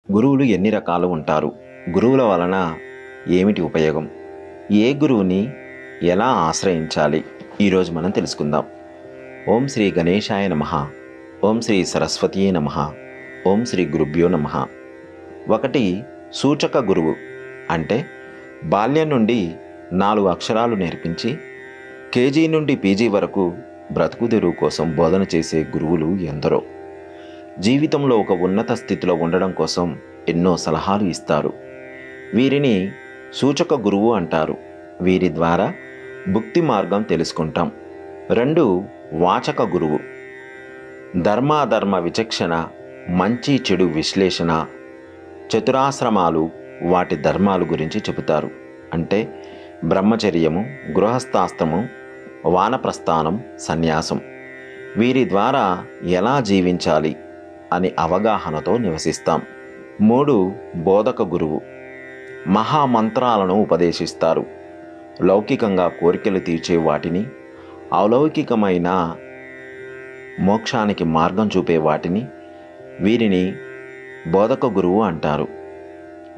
గురువులు ఎన్ని రకాలు ఉంటారు? గురువుల వలన ఏమిటి ఉపయోగం? ఏ గురువుని ఎలా ఆశ్రయించాలి? ఈరోజు మనం తెలుసుకుందాం. ఓం శ్రీ గణేశాయ నమః. ఓం శ్రీ సరస్వతీయే నమః. ఓం శ్రీ గురుభ్యో నమః. ఒకటి సూచక గురువు అంటే బాల్యం నుండి 4 అక్షరాలు నేర్పించి కేజీ నుండి పీజీ వరకు బ్రతుకుదెరువు కోసం బోధన చేసే గురువులు ఎందరో. జీవితంలో ఒక ఉన్నత స్థితిలో ఉండడం కోసం ఎన్నో సలహాలు ఇస్తారు. వీరిని సూచక గురువు అంటారు. వీరి ద్వారా భుక్తి మార్గం తెలుసుకుంటాం. 2 వాచక గురువు. ధర్మాధర్మ విచక్షణ, మంచి చెడు విశ్లేషణ, చతురాశ్రమాలు, వాటి ధర్మాలు గురించి చెబుతారు. అంటే బ్రహ్మచర్యము, గృహస్థాశ్రమం, వానప్రస్థానం, సన్యాసం. వీరి ద్వారా ఎలా జీవించాలి అని అవగాహనతో నివసిస్తాం. 3 బోధక గురువు. మహామంత్రాలను ఉపదేశిస్తారు. లౌకికంగా కోరికలు తీర్చే వాటిని, అలౌకికమైన మోక్షానికి మార్గం చూపే వాటిని, వీరిని బోధక గురువు అంటారు.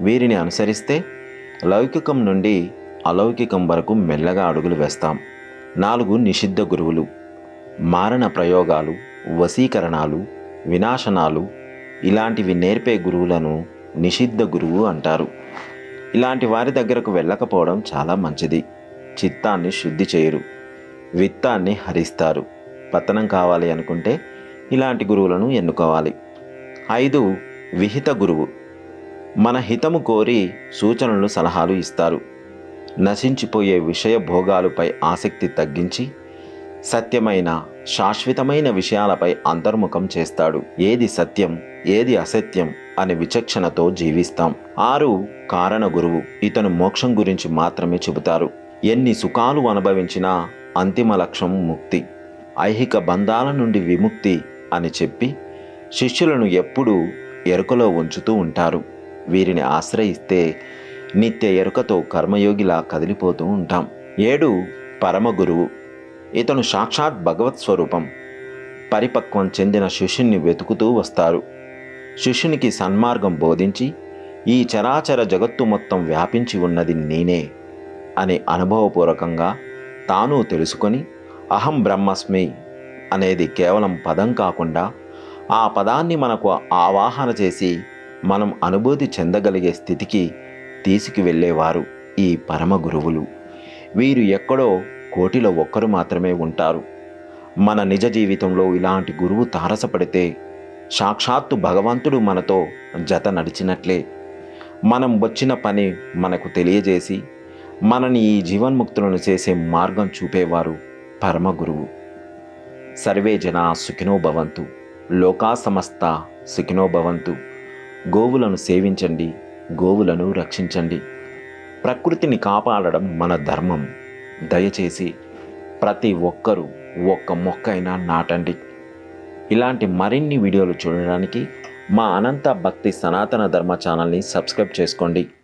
వీరిని అనుసరిస్తే లౌకికం నుండి అలౌకికం వరకు మెల్లగా అడుగులు వేస్తాం. 4 నిషిద్ధ గురువులు. మారణ ప్రయోగాలు, వశీకరణాలు, వినాశనాలు ఇలాంటివి నేర్పే గురువులను నిషిద్ధ గురువు అంటారు. ఇలాంటి వారి దగ్గరకు వెళ్ళకపోవడం చాలా మంచిది. చిత్తాన్ని శుద్ధి చేయరు, విత్తాన్ని హరిస్తారు. పతనం కావాలి అనుకుంటే ఇలాంటి గురువులను ఎన్నుకోవాలి. 5 విహిత గురువు. మన హితము కోరి సూచనలు, సలహాలు ఇస్తారు. నశించిపోయే విషయ భోగాలపై ఆసక్తి తగ్గించి సత్యమైన, శాశ్వతమైన విషయాలపై అంతర్ముఖం చేస్తాడు. ఏది సత్యం, ఏది అసత్యం అనే విచక్షణతో జీవిస్తాం. 6 కారణ గురువు. ఇతను మోక్షం గురించి మాత్రమే చెబుతారు. ఎన్ని సుఖాలు అనుభవించినా అంతిమ లక్ష్యం ముక్తి, ఐహిక బంధాల నుండి విముక్తి అని చెప్పి శిష్యులను ఎప్పుడూ ఎరుకలో ఉంచుతూ ఉంటారు. వీరిని ఆశ్రయిస్తే నిత్య ఎరుకతో కర్మయోగిలా కదిలిపోతూ ఉంటాం. 7 పరమ గురువు. ఇతను సాక్షాత్ భగవత్ స్వరూపం. పరిపక్వం చెందిన శిష్యుని వెతుకుతూ వస్తారు. శిష్యునికి సన్మార్గం బోధించి ఈ చరాచర జగత్తు మొత్తం వ్యాపించి ఉన్నది నేనే అని అనుభవపూర్వకంగా తాను తెలుసుకొని అహం బ్రహ్మస్మి అనేది కేవలం పదం కాకుండా ఆ పదాన్ని మనకు ఆవాహన చేసి మనం అనుభూతి చెందగలిగే స్థితికి తీసుకువెళ్ళేవారు ఈ పరమ గురువులు. వీరు ఎక్కడో కోటిలో ఒక్కరు మాత్రమే ఉంటారు. మన నిజ జీవితంలో ఇలాంటి గురువు తారసపడితే సాక్షాత్తు భగవంతుడు మనతో జత నడిచినట్లే. మనం వచ్చిన పని మనకు తెలియజేసి మనని ఈ జీవన్ముక్తులను చేసే మార్గం చూపేవారు పరమ గురువు. సర్వే జనా సుఖినో భవంతు, లోకా సమస్త సుఖినో భవంతు. గోవులను సేవించండి, గోవులను రక్షించండి. ప్రకృతిని కాపాడడం మన ధర్మం. దయచేసి ప్రతి ఒక్కరూ ఒక్క మొక్కైనా నాటండి. ఇలాంటి మరిన్ని వీడియోలు చూడడానికి మా అనంత భక్తి సనాతన ధర్మ ఛానల్ని సబ్స్క్రైబ్ చేసుకోండి.